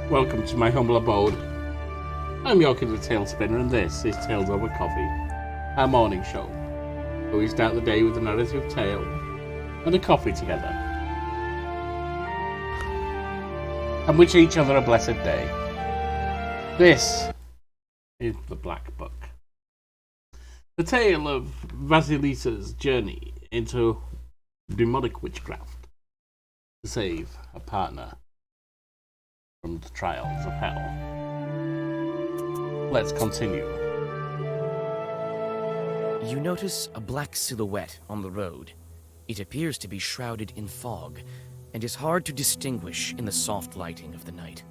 Welcome to my humble abode. I'm Yorkie the Tale Spinner, and this is Tales Over Coffee, our morning show, where we start the day with a narrative tale and a coffee together, and wish each other a blessed day. This is the Black Book, the tale of Vasilisa's journey into demonic witchcraft to save a partner from the trials of hell. Let's continue. You notice a black silhouette on the road. It appears to be shrouded in fog, and is hard to distinguish in the soft lighting of the night.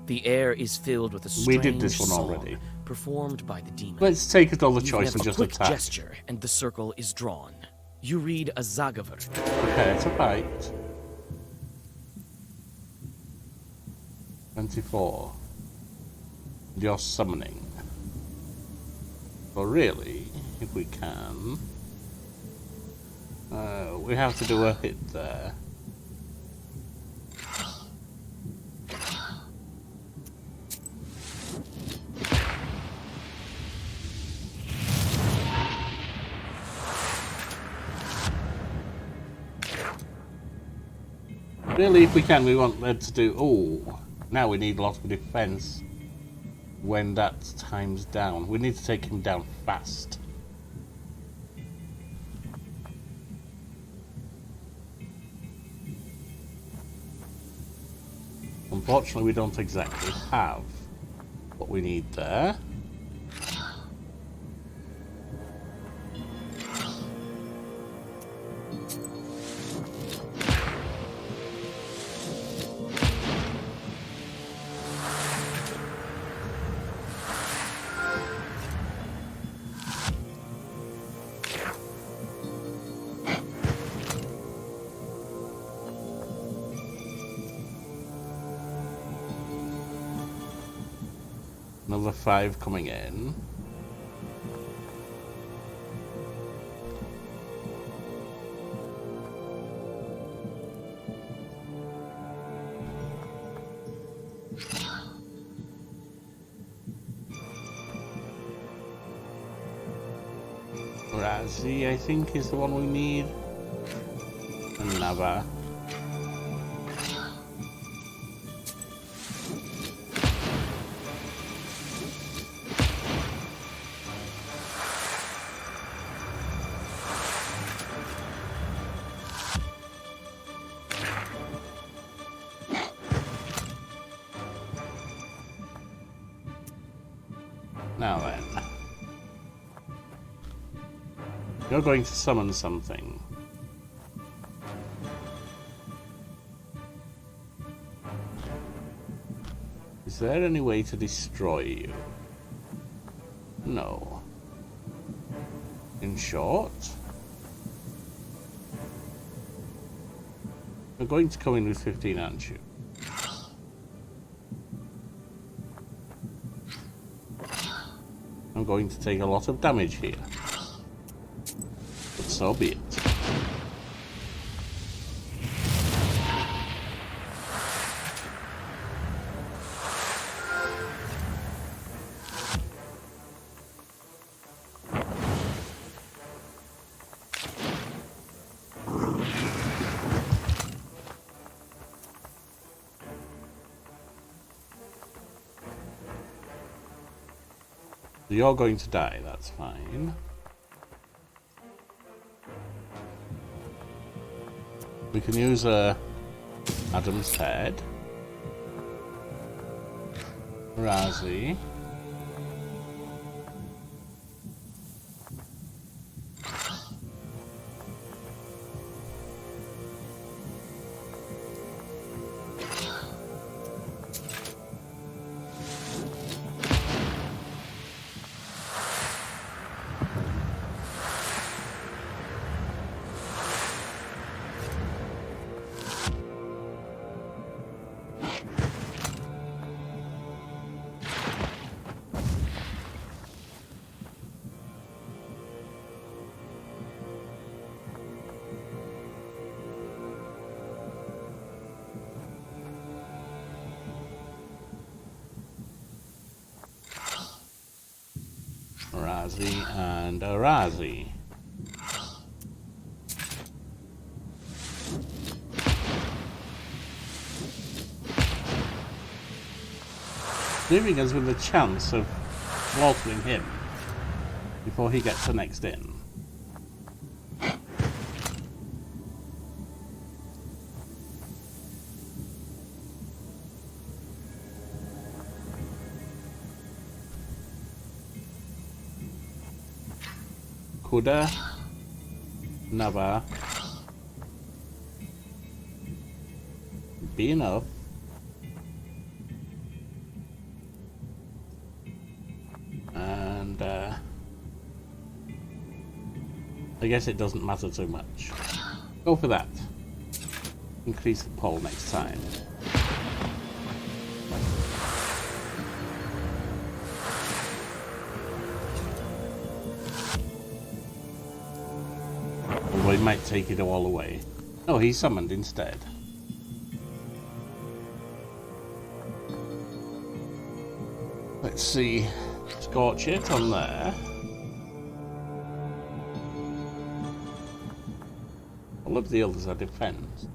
The air is filled with a strange We did this one song already. performed by the demon. Let's take another You choice have and a just quick attack. gesture, and the circle is drawn. You read a zagaver. Prepare to fight. 24. You're summoning. But really, if we can, we have to do a hit there. Really, if we can, we want them to do. Oh, now we need a lot of defense. When that time's down, we need to take him down fast. Unfortunately, we don't exactly have what we need there. Another 5 coming in. Razzie, I think, is the one we need. Another. Now then, you're going to summon something. Is there any way to destroy you? No. In short, you're going to come in with 15, aren't you? I'm going to take a lot of damage here. But so be it. You're going to die, that's fine. We can use Adam's head. Razzie. Arazi and Arazi. Leaving us with a chance of waltzing him before he gets the next in. Kuda, Nava, be enough. And I guess it doesn't matter too much. Go for that. Increase the pull next time. Although he might take it all away. Oh, he summoned instead. Let's see. Scorch it on there. All of the others are defense.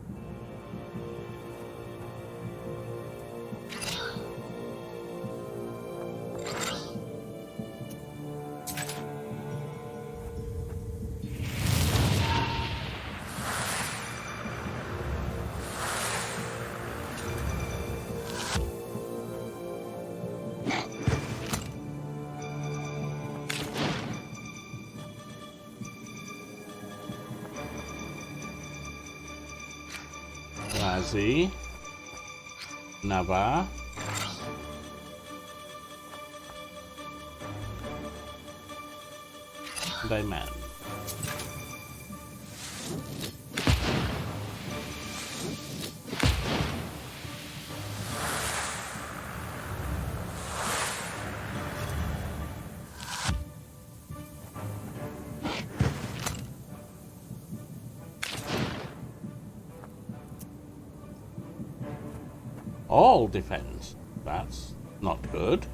Razi, Nava, Diamond. All defense. That's not good.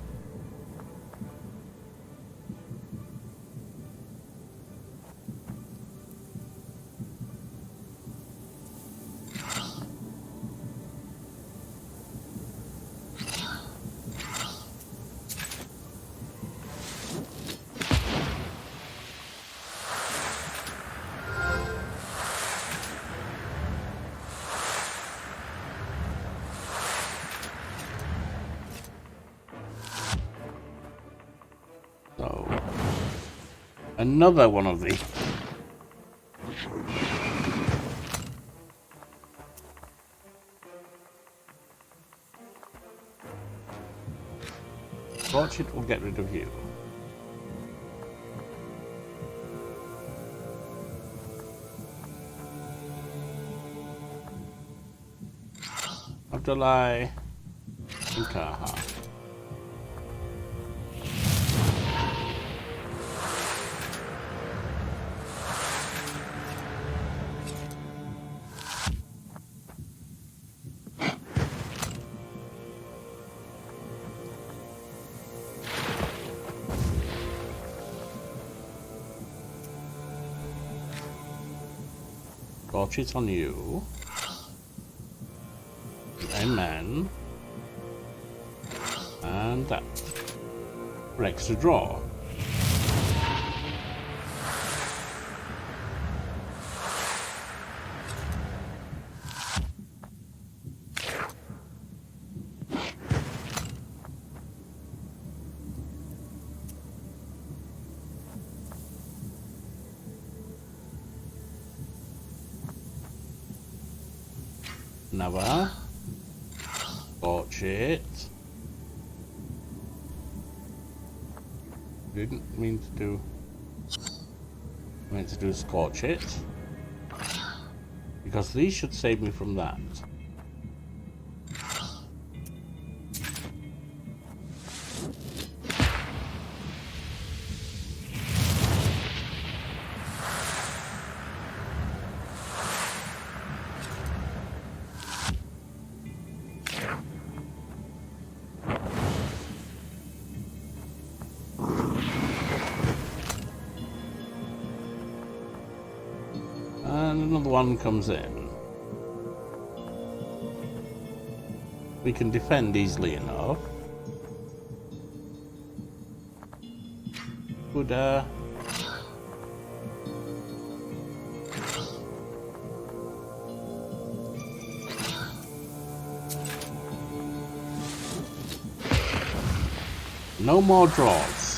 So, another one of these. Watch it will get rid of you. Abdullah and Kaha. Watch it on you. Amen. And that. For extra draw. Another. Watch it. Didn't mean to do. Meant to do scorch it. Because these should save me from that. one comes in, we can defend easily enough. Would no more draws.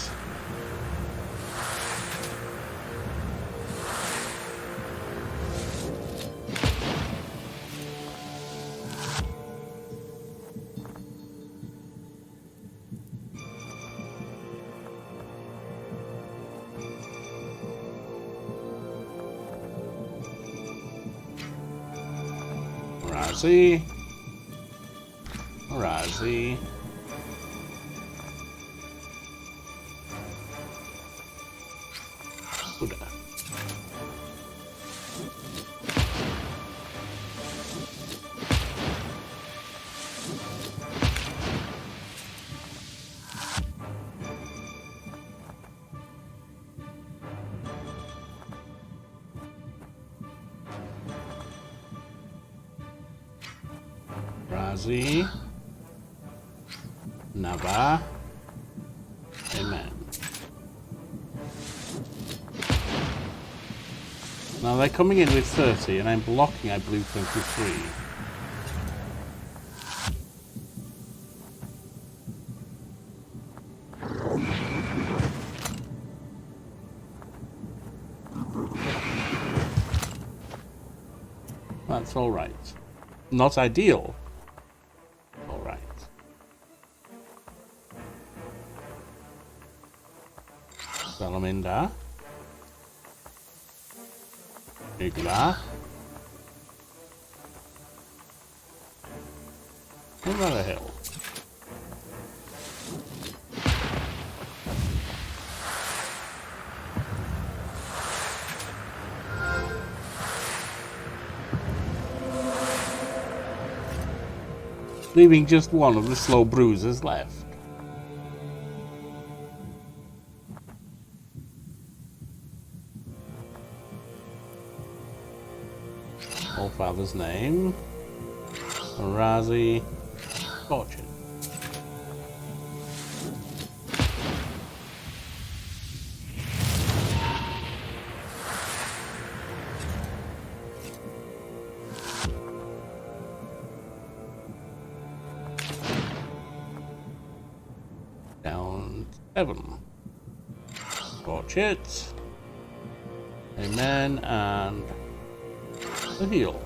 Razzie. Razzie. Buddha. Razzie. Nava. Amen. Now they're coming in with 30 and I'm blocking, I believe, 23. That's alright. Not ideal. Alright. Salamander. Igla. Another hill. Leaving just one of the slow bruisers left. All father's name. Razzie. Fortune. Down 7. Watch it. Amen, and the heal.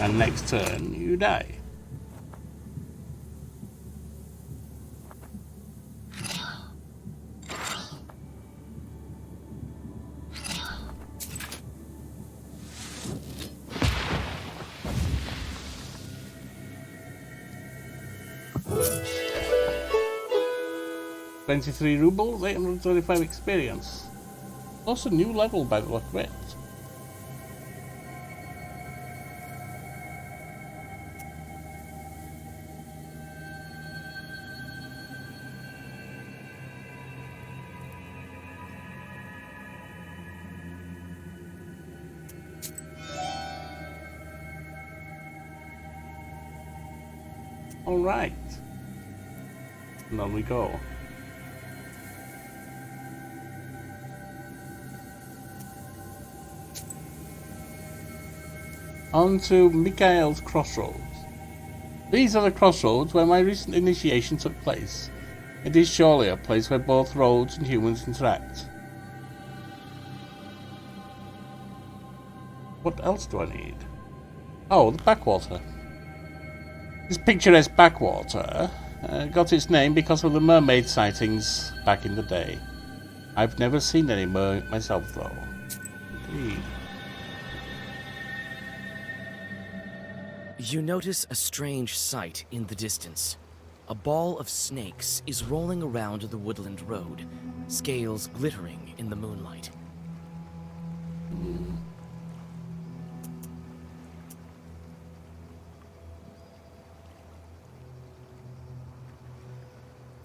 And next turn, you die. $23 rubles, 835 experience. Plus a new level by the look of it. Alright. And on we go. On to Mikhail's Crossroads. These are the crossroads where my recent initiation took place. It is surely a place where both roads and humans interact. What else do I need? Oh, the backwater. This picturesque backwater got its name because of the mermaid sightings back in the day. I've never seen any myself, though. Indeed. You notice a strange sight in the distance. A ball of snakes is rolling around the woodland road, scales glittering in the moonlight.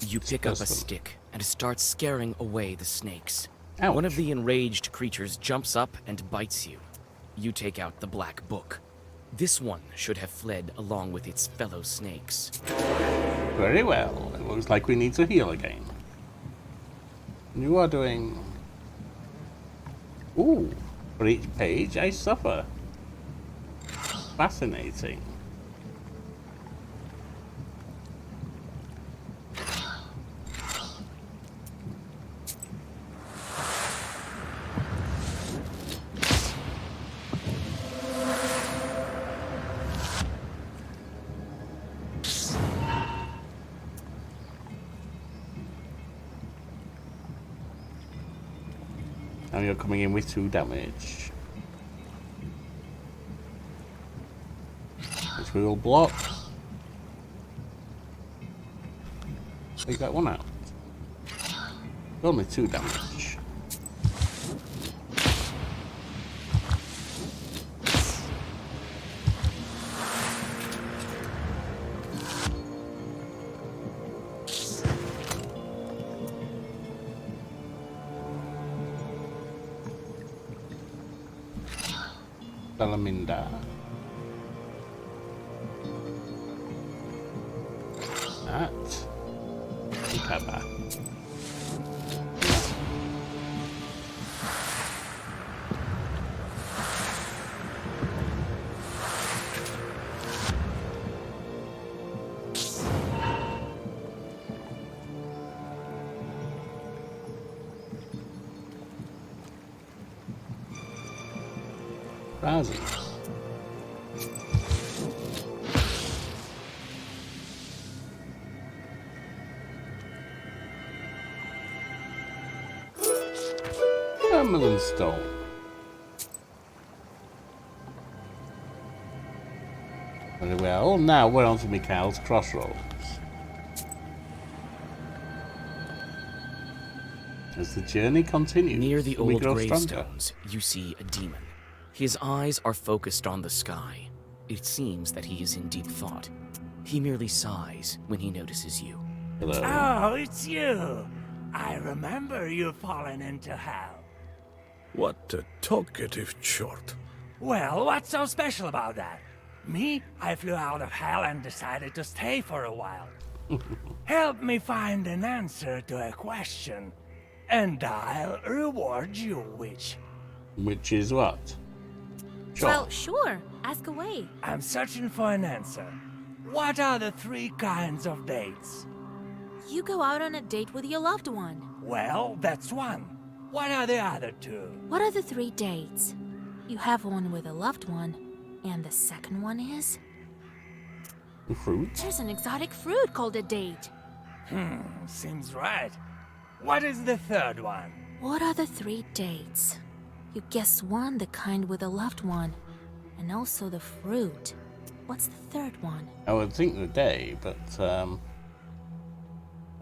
You pick up a stick and start scaring away the snakes. Ouch. One of the enraged creatures jumps up and bites you. You take out the black book. This one should have fled along with its fellow snakes. Very well. It looks like we need to heal again. You are doing... Ooh. For each page, I suffer. Fascinating. Now you're coming in with 2 damage. Which we will block. Take that one out. Only 2 damage. Salaminda. That. Recover. Browsing. Permanent stone. Very well. Now we're on to Mikhail's Crossroads. As the journey continues, Near the we old grow stronger. gravestones, you see a demon. His eyes are focused on the sky. It seems that he is in deep thought. He merely sighs when he notices you. Hello. Oh, it's you. I remember you falling into hell. What a talkative chort. Well, what's so special about that? Me, I flew out of hell and decided to stay for a while. Help me find an answer to a question, and I'll reward you, witch. Which is what? Sure. Well, sure. Ask away. I'm searching for an answer. What are the 3 kinds of dates? You go out on a date with your loved one. Well, that's one. What are the other 2? What are the 3 dates? You have one with a loved one, and the second one is? Fruit. There's an exotic fruit called a date. Seems right. What is the 3rd one? What are the 3 dates? You guess one, the kind with a loved one, and also the fruit. What's the 3rd one? I would think the day, but I'm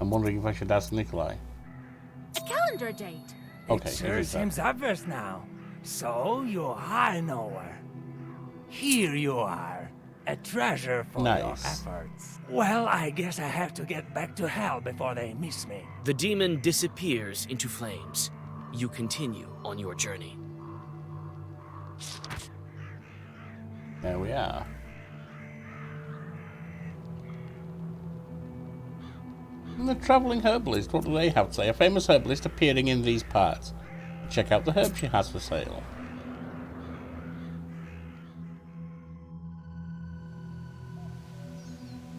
wondering if I should ask Nikolai. A calendar date. Okay, It sure it is that. seems obvious now. So you are knower. Here you are, a treasure for your Nice. efforts. Well, I guess I have to get back to hell before they miss me. The demon disappears into flames. You continue on your journey. There we are. And the travelling herbalist, what do they have to say? A famous herbalist appearing in these parts. Check out the herbs she has for sale.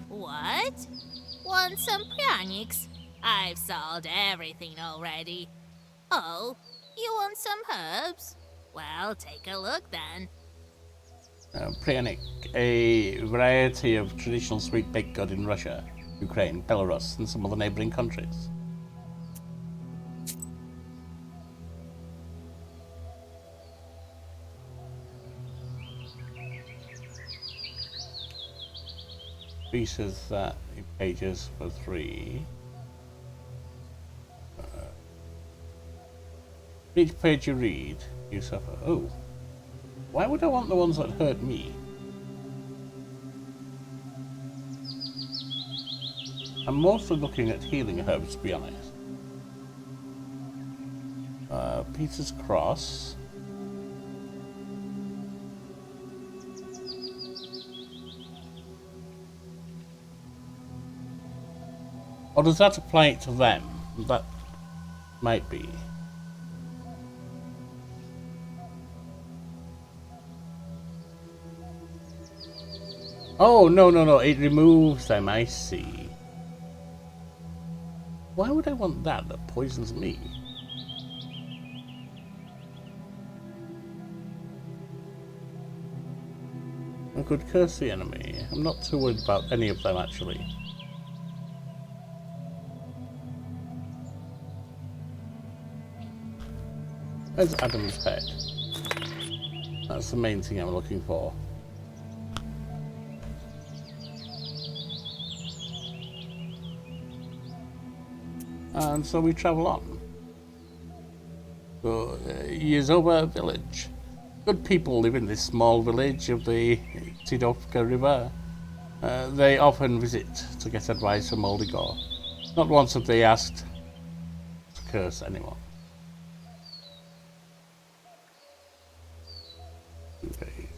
What? Want some pranics? I've sold everything already. Oh, you want some herbs? Well, take a look then. Pryanik, a variety of traditional sweet baked good in Russia, Ukraine, Belarus, and some other neighbouring countries. Pieces that pages for 3. Each page you read You suffer. Oh. Why would I want the ones that hurt me? I'm mostly looking at healing herbs, to be honest. Peter's Cross. Or does that apply it to them? That might be. Oh, no, it removes them, I see. Why would I want that poisons me? I could curse the enemy. I'm not too worried about any of them, actually. Where's Adam's head? That's the main thing I'm looking for. And so we travel on. So, Yezova village. Good people live in this small village of the Tidovka River. They often visit to get advice from Oldigor. Not once have they asked to curse anyone. Okay.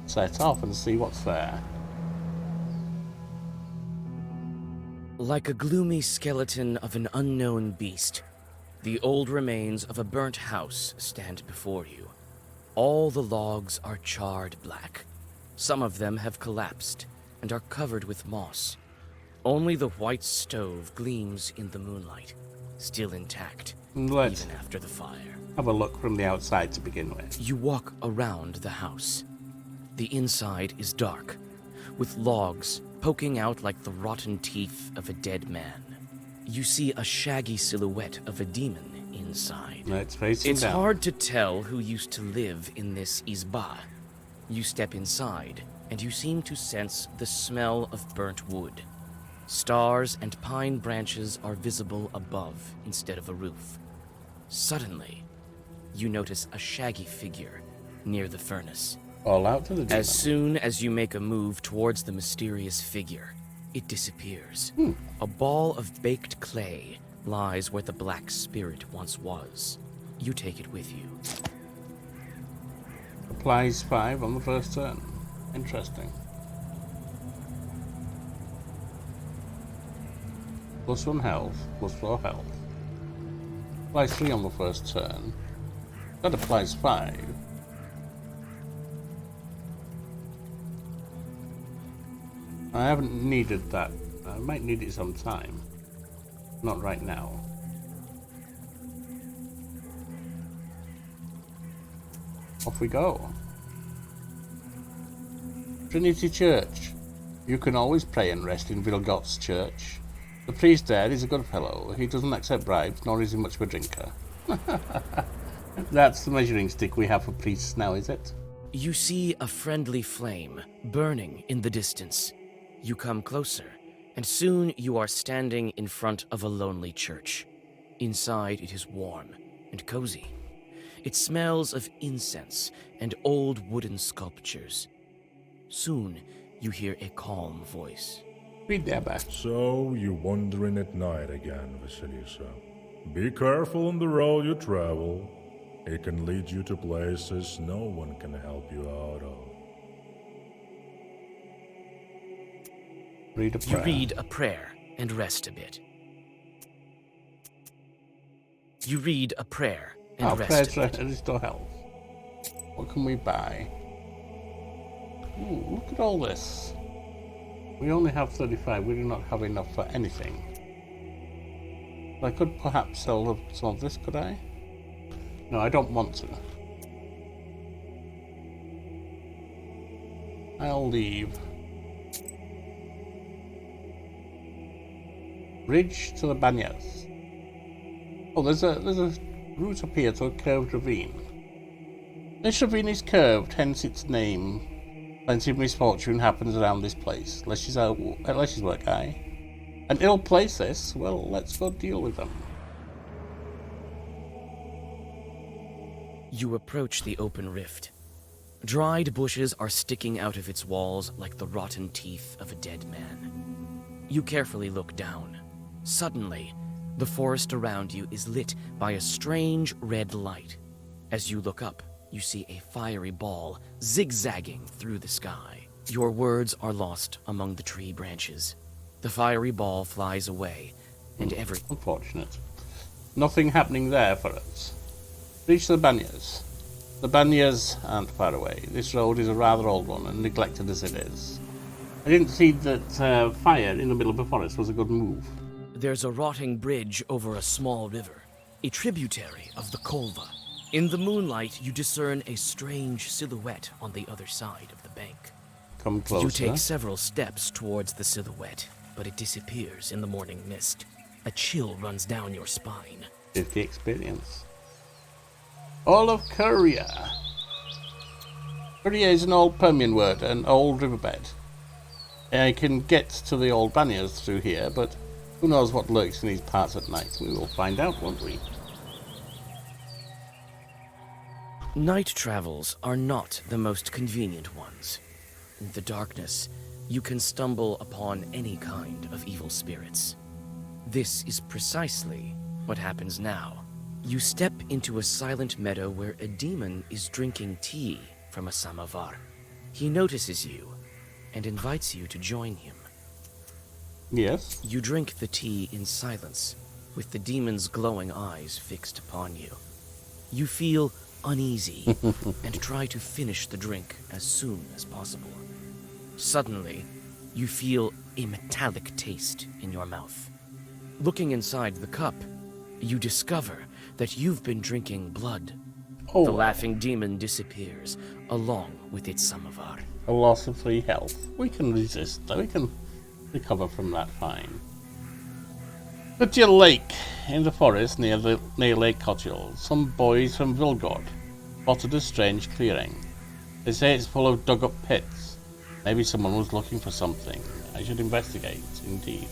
Set off and see what's there. Like a gloomy skeleton of an unknown beast, the old remains of a burnt house stand before you. All the logs are charred black. Some of them have collapsed and are covered with moss. Only the white stove gleams in the moonlight, still intact, Let's even after the fire. have a look from the outside to begin with. You walk around the house. The inside is dark, with logs poking out like the rotten teeth of a dead man. You see a shaggy silhouette of a demon inside. Let's face it. It's hard to tell who used to live in this izba. You step inside, and you seem to sense the smell of burnt wood. Stars and pine branches are visible above instead of a roof. Suddenly, you notice a shaggy figure near the furnace. All out to the demon. As soon as you make a move towards the mysterious figure, it disappears. A ball of baked clay lies where the black spirit once was. You take it with you. Applies 5 on the first turn. Interesting. +1 health, +4 health. Applies 3 on the first turn. That applies 5. I haven't needed that. I might need it sometime. Not right now. Off we go. Trinity Church. You can always pray and rest in Vilgot's church. The priest there is a good fellow. He doesn't accept bribes, nor is he much of a drinker. That's the measuring stick we have for priests now, is it? You see a friendly flame burning in the distance. You come closer, and soon you are standing in front of a lonely church. Inside it is warm and cozy. It smells of incense and old wooden sculptures. Soon you hear a calm voice. Read there, back. So you're wandering at night again, Vasilisa. Be careful on the road you travel. It can lead you to places no one can help you out of. Read a You prayer. read a prayer and rest a bit. You read a prayer and rest a bit. Restore health. What can we buy? Ooh, look at all this. We only have 35. We do not have enough for anything. I could perhaps sell some of this, could I? No, I don't want to. I'll leave. Bridge to the Banyas. Oh, there's a route up here to a curved ravine. This ravine is curved, hence its name. Plenty of misfortune happens around this place. Let's use work, aye. An ill place this. Well, let's go deal with them. You approach the open rift. Dried bushes are sticking out of its walls like the rotten teeth of a dead man. You carefully look down. Suddenly, the forest around you is lit by a strange red light. As you look up, you see a fiery ball zigzagging through the sky. Your words are lost among the tree branches. The fiery ball flies away, and Unfortunate. Nothing happening there for us. Reach the Banyas. The Banyas aren't far away. This road is a rather old one, and neglected as it is. I didn't see that fire in the middle of the forest was a good move. There's a rotting bridge over a small river, a tributary of the Kolva. In the moonlight, you discern a strange silhouette on the other side of the bank. Come closer. You take several steps towards the silhouette, but it disappears in the morning mist. A chill runs down your spine. 50 experience. All of Korea. Korea is an old Permian word, an old riverbed. I can get to the old Banyas through here, but who knows what lurks in these parts at night? We will find out, won't we? Night travels are not the most convenient ones. In the darkness, you can stumble upon any kind of evil spirits. This is precisely what happens now. You step into a silent meadow where a demon is drinking tea from a samovar. He notices you and invites you to join him. Yes. You drink the tea in silence, with the demon's glowing eyes fixed upon you. You feel uneasy and try to finish the drink as soon as possible. Suddenly, you feel a metallic taste in your mouth. Looking inside the cup, you discover that you've been drinking blood. Oh. The laughing demon disappears, along with its samovar. A loss of 3 health. We can resist, though. We can recover from that fine. At your lake in the forest near Lake Kochel, some boys from Vilgord spotted a strange clearing. They say it's full of dug-up pits. Maybe someone was looking for something. I should investigate, indeed.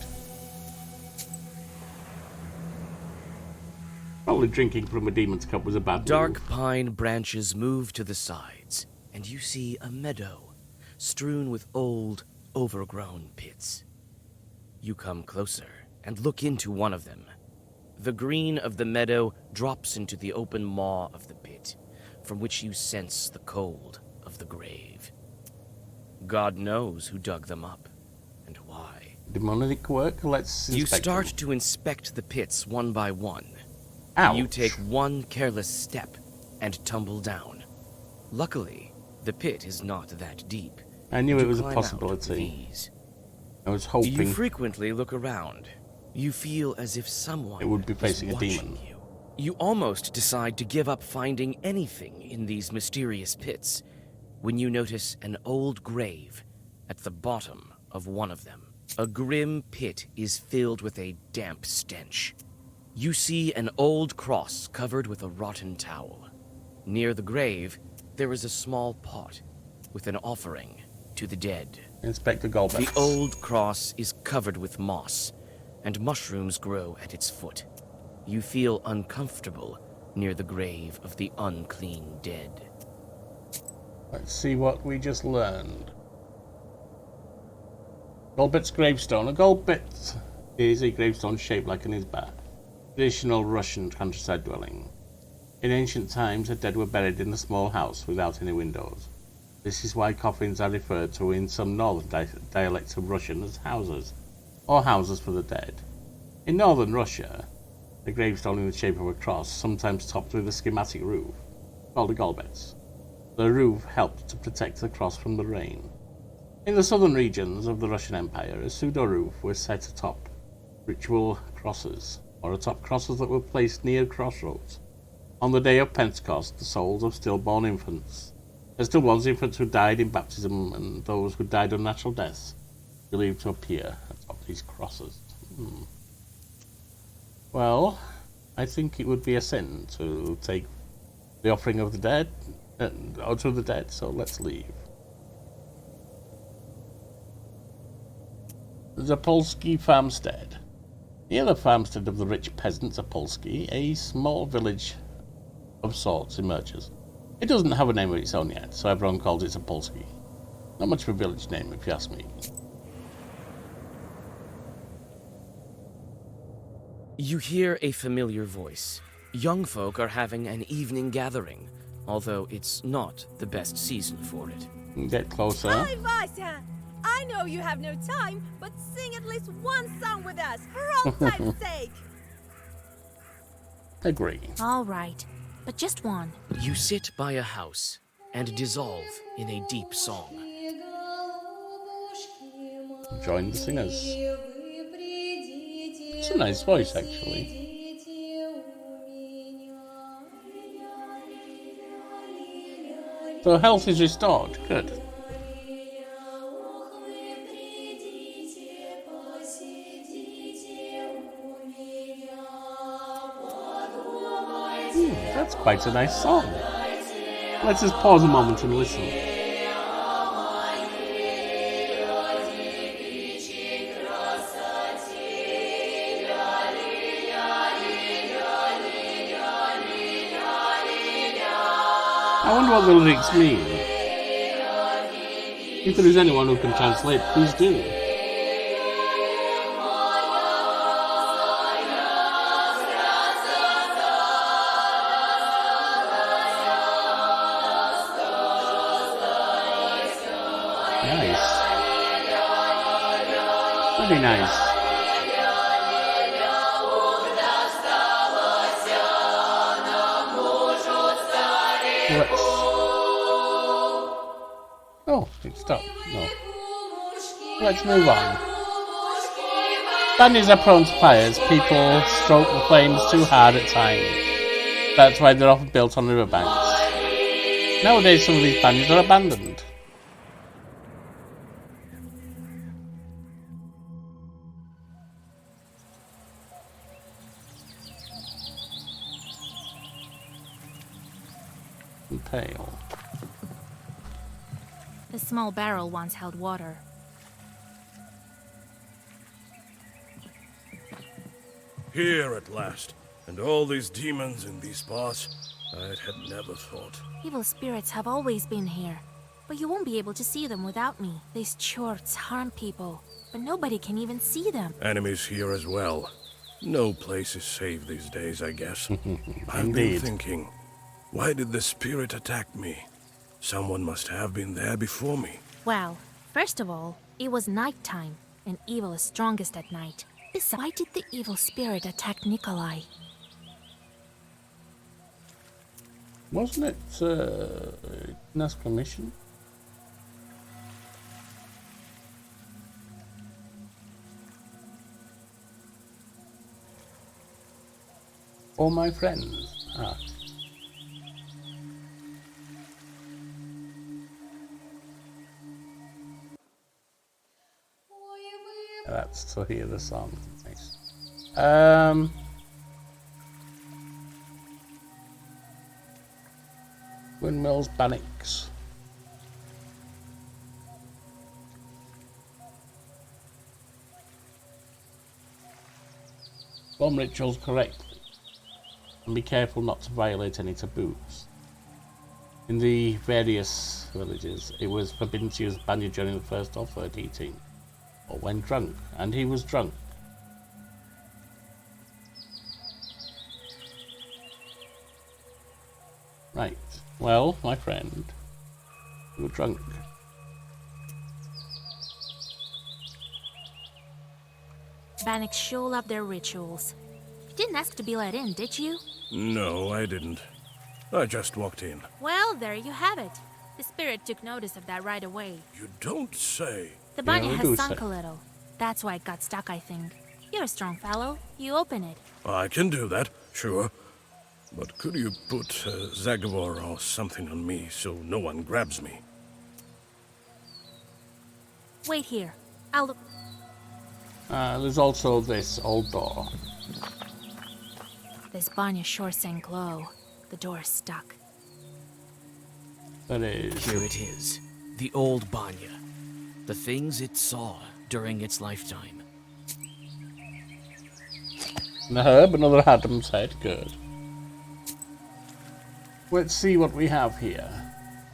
Probably drinking from a demon's cup was a bad Dark move. pine branches move to the sides, and you see a meadow strewn with old, overgrown pits. You come closer and look into one of them. The green of the meadow drops into the open maw of the pit, from which you sense the cold of the grave. God knows who dug them up, and why. Demonic work? Let's You inspect start them. to inspect the pits one by one. Ouch. You take one careless step and tumble down. Luckily, the pit is not that deep. I knew You it was a climb out with possibility. ease. I was You hoping frequently look around. You feel as if someone it would be is facing a watching demon. you. You almost decide to give up finding anything in these mysterious pits when you notice an old grave at the bottom of one of them. A grim pit is filled with a damp stench. You see an old cross covered with a rotten towel. Near the grave, there is a small pot with an offering to the dead. Inspector Goldberg. The old cross is covered with moss, and mushrooms grow at its foot. You feel uncomfortable near the grave of the unclean dead. Let's see what we just learned. Goldbit's gravestone. A Goldbit is a gravestone shaped like an izba, traditional Russian countryside dwelling. In ancient times, the dead were buried in a small house without any windows. This is why coffins are referred to in some northern dialects of Russian as houses, or houses for the dead. In northern Russia, a gravestone in the shape of a cross, sometimes topped with a schematic roof, called a golbets. The roof helped to protect the cross from the rain. In the southern regions of the Russian Empire, a pseudo-roof was set atop ritual crosses, or atop crosses that were placed near crossroads. On the day of Pentecost, the souls of stillborn infants, infants who died in baptism and those who died of natural deaths, believed to appear atop these crosses. Well, I think it would be a sin to take the offering of the dead, or to the dead, so let's leave. Zapolsky farmstead. Near the farmstead of the rich peasant Zapolsky, a small village of sorts emerges. It doesn't have a name of its own yet, so everyone calls it Zapolsky. Not much of a village name, if you ask me. You hear a familiar voice. Young folk are having an evening gathering, although it's not the best season for it. Get closer. Hi, Vasya! I know you have no time, but sing at least one song with us, for old time's sake! Agree. All right, but just one. You sit by a house and dissolve in a deep song. Join the singers. It's a nice voice, actually. So health is restored. Good. That's quite a nice song. Let's just pause a moment and listen. I wonder what the lyrics mean. If there is anyone who can translate, please do. Nice. Very nice. Let's... Oh, it stopped. No. Let's move on. Banyas are prone to fires. People stroke the flames too hard at times. That's why they're often built on riverbanks. Nowadays, some of these banyas are abandoned. Pale. The small barrel once held water. Here at last, and all these demons in these parts, I had never thought. Evil spirits have always been here, but you won't be able to see them without me. These chorts harm people, but nobody can even see them. Enemies here as well. No place is safe these days, I guess. I've been Indeed. thinking, why did the spirit attack me? Someone must have been there before me. Well, first of all, it was nighttime, and evil is strongest at night. Besides, why did the evil spirit attack Nikolai? Wasn't it an exclamation? All my friends. Ah. That's to hear the song. Nice. Windmills, Bannocks. Perform rituals correctly. And be careful not to violate any taboos. In the various villages, it was forbidden to use Banya during the first or third eating, or when drunk, and he was drunk. Right. Well, my friend, you were drunk. Bannock sure love their rituals. You didn't ask to be let in, did you? No, I didn't. I just walked in. Well, there you have it. The spirit took notice of that right away. You don't say. The Yeah, Banya we do has sunk say. a little. That's why it got stuck, I think. You're a strong fellow. You open it. I can do that, sure. But could you put Zagavor or something on me so no one grabs me? Wait here. I'll look. There's also this old door. This Banya sure sank low. The door's stuck. That is... Here it is, the old Banya. The things it saw, during its lifetime. The herb, another Adam's head, good. Let's see what we have here.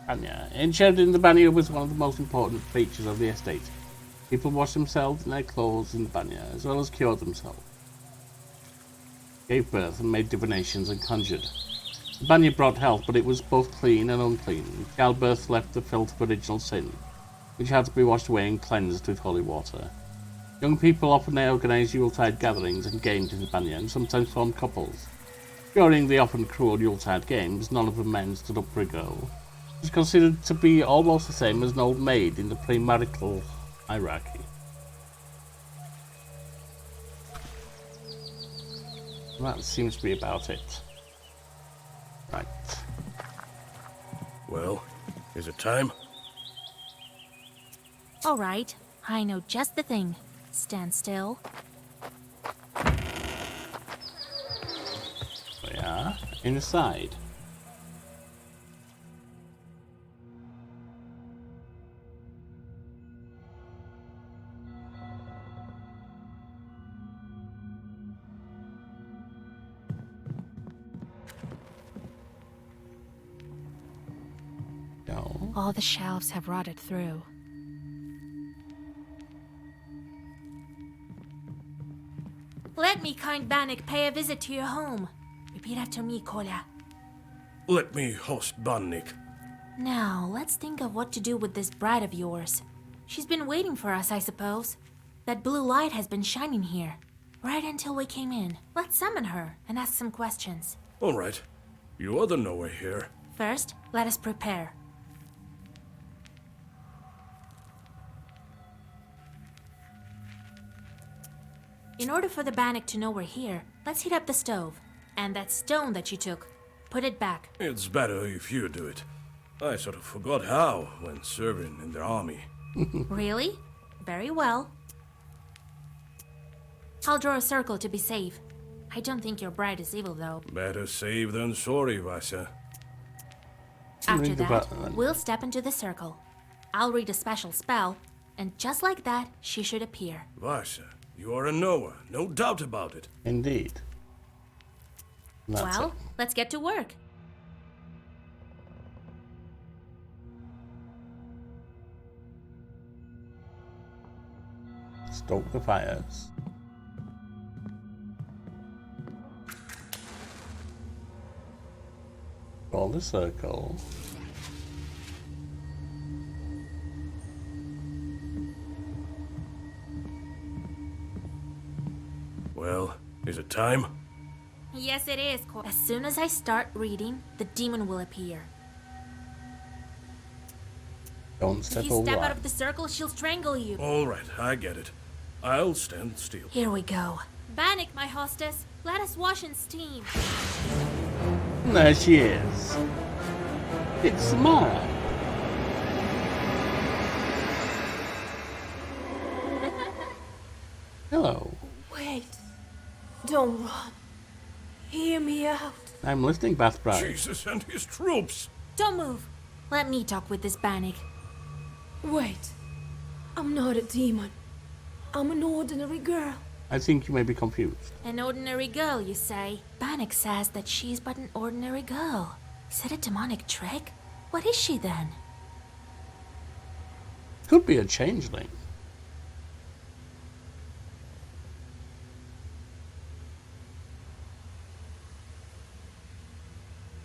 Banya. Enshrouded in the Banya was one of the most important features of the estate. People washed themselves in their clothes in the Banya, as well as cured themselves. Gave birth and made divinations and conjured. The Banya brought health, but it was both clean and unclean. Childbirth left the filth of original sin, which had to be washed away and cleansed with holy water. Young people often organised Yuletide gatherings and games in the Banya, and sometimes formed couples. During the often cruel Yuletide games, none of the men stood up for a girl. It was considered to be almost the same as an old maid in the premarital hierarchy. That seems to be about it. Right. Well, is it time? All right, I know just the thing. Stand still. We are inside. No. All the shelves have rotted through. Let me, kind Bannock, pay a visit to your home. Repeat after me, Kolya. Let me host Bannik. Now, let's think of what to do with this bride of yours. She's been waiting for us, I suppose. That blue light has been shining here, right until we came in. Let's summon her and ask some questions. All right. You are the knower here. First, let us prepare. In order for the Bannock to know we're here, let's heat up the stove. And that stone that you took, put it back. It's better if you do it. I sort of forgot how when serving in the army. Really? Very well. I'll draw a circle to be safe. I don't think your bride is evil, though. Better safe than sorry, Vasa. After Read the that, button. we'll step into the circle. I'll read a special spell, and just like that, she should appear. Vasa, you are a knower, no doubt about it. Indeed. That's Well, it. let's get to work. Stoke the fires. Draw the circle. Well, is it time? Yes, it is. As soon as I start reading, the demon will appear. Don't If step you over. step out of the circle, she'll strangle you. All right, I get it. I'll stand still. Here we go. Bannock, my hostess, let us wash and steam. There she is. It's mine. Hello. Wait. Don't run. Hear me out. I'm listening, Bath Bride. Jesus and his troops! Don't move. Let me talk with this Bannock. Wait. I'm not a demon. I'm an ordinary girl. I think you may be confused. An ordinary girl, you say? Bannock says that she's but an ordinary girl. Is it a demonic trick? What is she then? Could be a changeling.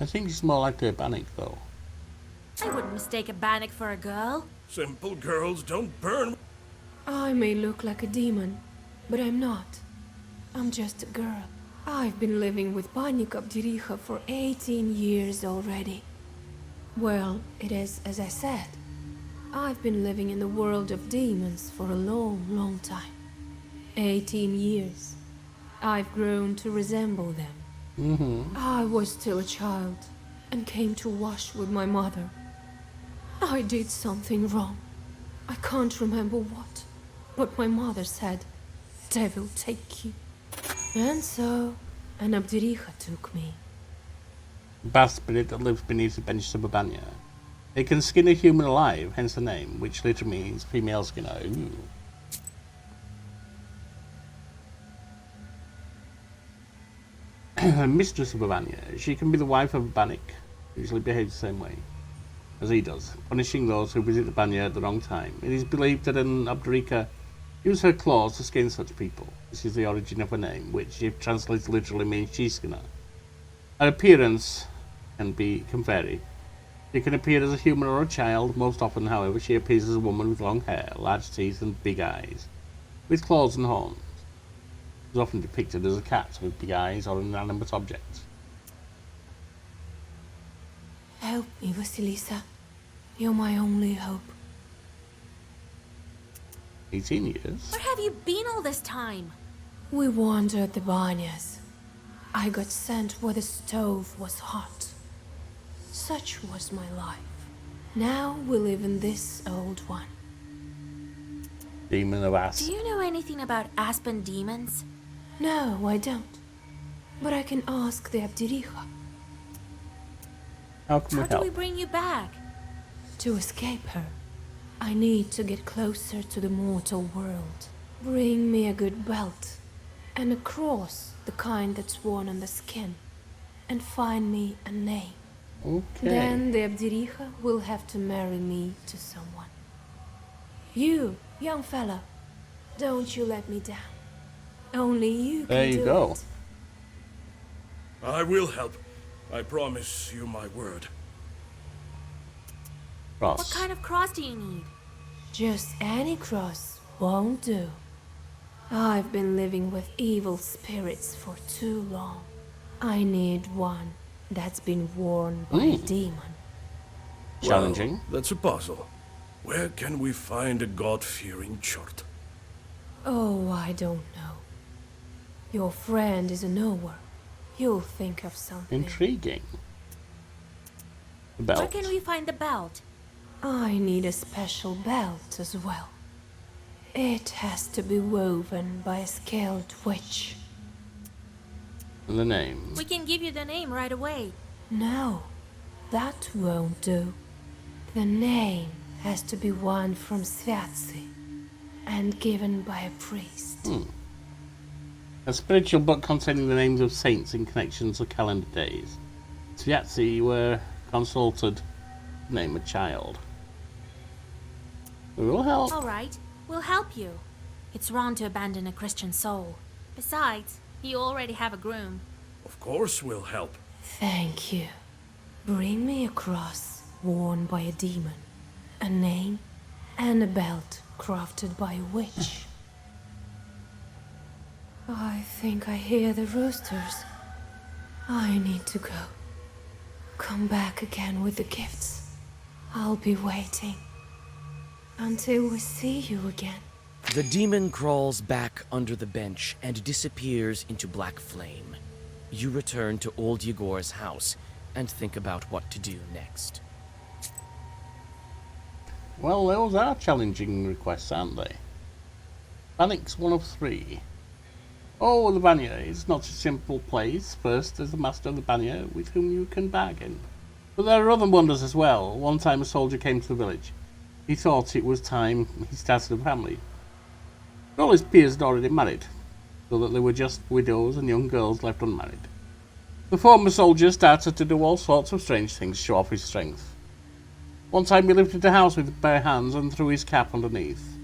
I think she's more likely a Bannock, though. I wouldn't mistake a Bannock for a girl. Simple girls don't burn. I may look like a demon, but I'm not. I'm just a girl. I've been living with Banya for 18 years already. Well, it is as I said. I've been living in the world of demons for a long, long time. 18 years. I've grown to resemble them. I was still a child and came to wash with my mother. I did something wrong. I can't remember what, but my mother said, "Devil take you." And so, an Abdiricha took me. Bath spirit that lives beneath the benches of Banya. It can skin a human alive, hence the name, which literally means female skinner. Ooh. mistress of a Banya. She can be the wife of a Bannik, who usually behaves the same way as he does, punishing those who visit the Banya at the wrong time. It is believed that an Abderika used her claws to skin such people. This is the origin of her name, which, if translated literally, means she skinner. Her appearance can vary. She can appear as a human or a child. Most often, however, she appears as a woman with long hair, large teeth, and big eyes, with claws and horns. She is often depicted as a cat with big eyes or an inanimate object. Help me, Vasilisa. You're my only hope. 18 years? Where have you been all this time? We wandered the Banyas. I got sent where the stove was hot. Such was my life. Now we live in this old one. Demon of Do Asp. you know anything about aspen demons? No, I don't. But I can ask the Abderika. How can How we do help? we bring you back? To escape her, I need to get closer to the mortal world. Bring me a good belt and a cross, the kind that's worn on the skin, and find me a name. Okay. Then the Abderika will have to marry me to someone. You, young fella, don't you let me down. Only you can There you do go. it. I will help. I promise you my word. What Cross. kind of cross do you need? Just any cross won't do. I've been living with evil spirits for too long. I need one that's been worn by a demon. Challenging. Well, that's a puzzle. Where can we find a God-fearing chort? Oh, I don't know. Your friend is a knower. You'll think of something. Intriguing. The Where belt. can we find the belt? I need a special belt as well. It has to be woven by a skilled witch. And the name. We can give you the name right away. No, that won't do. The name has to be one from Sviatsi and given by a priest. A spiritual book containing the names of saints in connections with calendar days. Sviatsi were consulted to name a child. We will help. All right, we'll help you. It's wrong to abandon a Christian soul. Besides, you already have a groom. Of course we'll help. Thank you. Bring me a cross worn by a demon, a name, and a belt crafted by a witch. I think I hear the roosters. I need to go. Come back again with the gifts. I'll be waiting until we see you again. The demon crawls back under the bench and disappears into black flame. You return to old Yegor's house and think about what to do next. Well, those are challenging requests, aren't they? Bannik's one of 3. Oh, the Banya is not a simple place. First, there's the master of the Banya with whom you can bargain. But there are other wonders as well. One time a soldier came to the village. He thought it was time he started a family. But all his peers had already married, so that there were just widows and young girls left unmarried. The former soldier started to do all sorts of strange things to show off his strength. One time he lifted a house with bare hands and threw his cap underneath.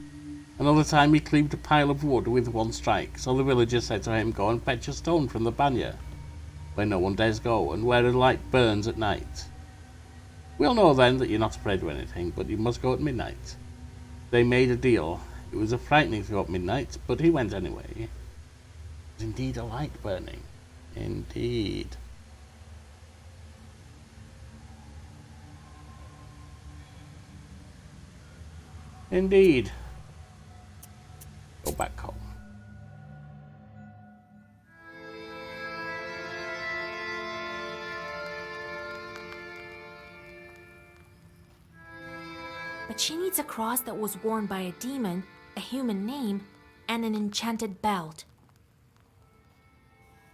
Another time he cleaved a pile of wood with one strike, so the villagers said to him, "Go and fetch a stone from the Banya, where no one dares go, and where a light burns at night. We'll know then that you're not afraid of anything, but you must go at midnight." They made a deal. It was a frightening to go at midnight, but he went anyway. It was indeed a light burning. Indeed. Indeed. Go back home. But she needs a cross that was worn by a demon, a human name, and an enchanted belt.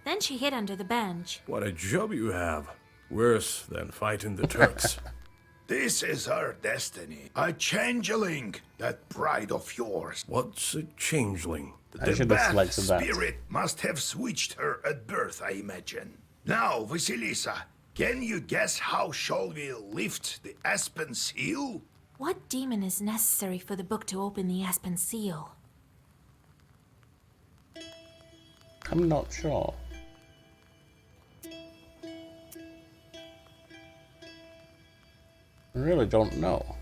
Then she hid under the bench. What a job you have. Worse than fighting the Turks. This is her destiny. A changeling, that bride of yours. What's a changeling? I The should have Bath selected that. spirit must have switched her at birth, I imagine. Now, Vasilisa, can you guess how shall we lift the aspen seal? What demon is necessary for the book to open the aspen seal? I'm not sure. I really don't know.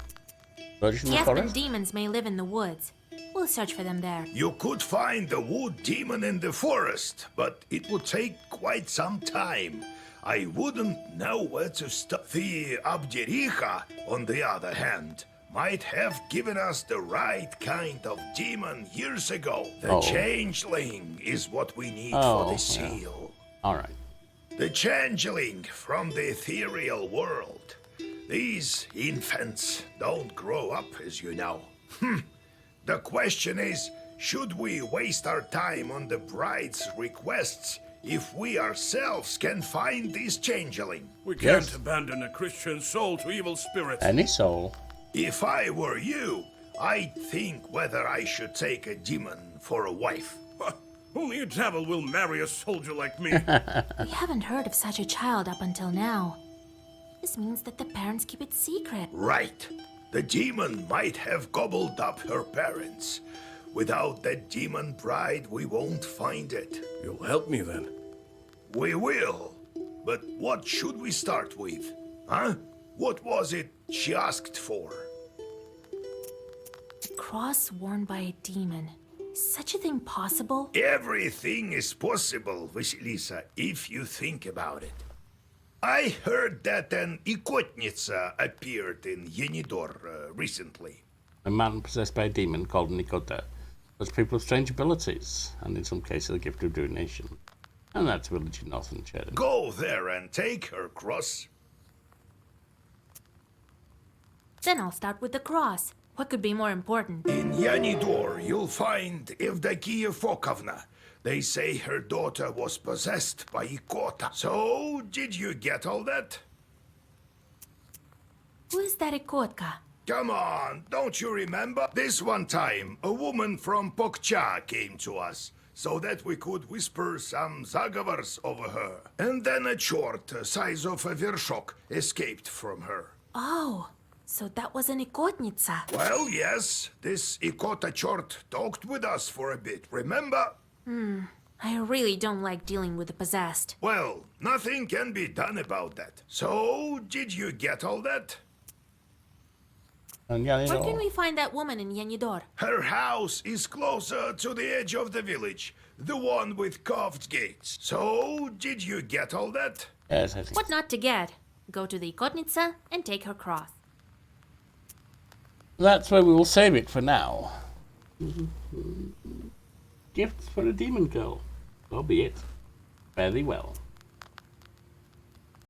Search in The the aspen forest? demons may live in the woods. We'll search for them there. You could find the wood demon in the forest, but it would take quite some time. I wouldn't know where to start. The Abdericha, on the other hand, might have given us the right kind of demon years ago. The changeling is what we need for the seal. Alright. The changeling from the ethereal world. These infants don't grow up, as you know. The question is, should we waste our time on the bride's requests if we ourselves can find this changeling? We can't abandon a Christian soul to evil spirits. Any soul. If I were you, I'd think whether I should take a demon for a wife. Only a devil will marry a soldier like me. We haven't heard of such a child up until now. This means that the parents keep it secret. Right. The demon might have gobbled up her parents. Without that demon bride, we won't find it. You'll help me then. We will. But what should we start with? Huh? What was it she asked for? A cross worn by a demon. Is such a thing possible? Everything is possible, Vasilisa, if you think about it. I heard that an Ikotnitsa appeared in Yenidor recently. A man possessed by a demon called Nikota was people of strange abilities, and in some cases a gift of divination. And that's a village in northern Cherdon. Go there and take her cross. Then I'll start with the cross. What could be more important? In Yanidor, you'll find Evdokia Fokovna. They say her daughter was possessed by Ikota. So, did you get all that? Who is that Ikotka? Come on, don't you remember? This one time, a woman from Pokcha came to us, so that we could whisper some zagovors over her. And then a chort, size of a vershok, escaped from her. Oh, so that was an Ikotnitsa. Well, yes, this Ikota chort talked with us for a bit, remember? I really don't like dealing with the possessed. Well, nothing can be done about that. So, did you get all that? And Where can we find that woman in Yenidor? Her house is closer to the edge of the village, the one with carved gates. So, did you get all that? Yes, I think. What not to get? Go to the Ikotnitsa and take her cross. That's where we will save it for now. Gifts for a demon girl. So be it. Very well.